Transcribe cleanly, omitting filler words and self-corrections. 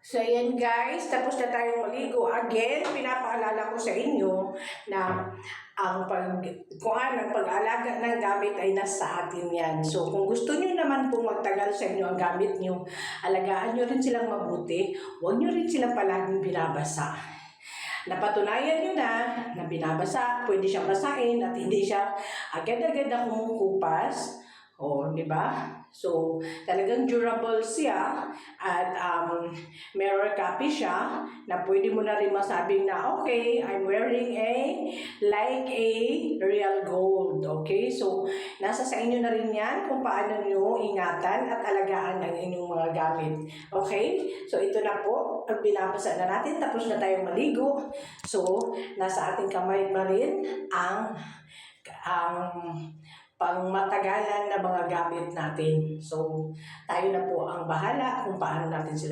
So, ayan guys, tapos na tayong maligo. Again, pinapaalala ko sa inyo na ang pag-alaga ng gamit ay nasa atin yan. So, kung gusto nyo naman pong magtagal sa inyo ang gamit nyo, alagaan nyo rin silang mabuti. Huwag nyo rin silang palaging binabasa. Napatunayan nyo na binabasa, pwede siyang basahin at hindi siya agad-agad na kumukupas. O, di ba? So, talagang durable siya at mirror copy siya na pwede mo na rin masabing na, okay, I'm wearing like a real gold. Okay? So, nasa sa inyo na rin yan kung paano nyo ingatan at alagaan ang inyong mga gamit. Okay? So, ito na po. Pag binabasa na natin, tapos na tayong maligo. So, nasa ating kamay pa rin ang pangmatagalan na mga gamit natin. So, tayo na po ang bahala kung paano natin sila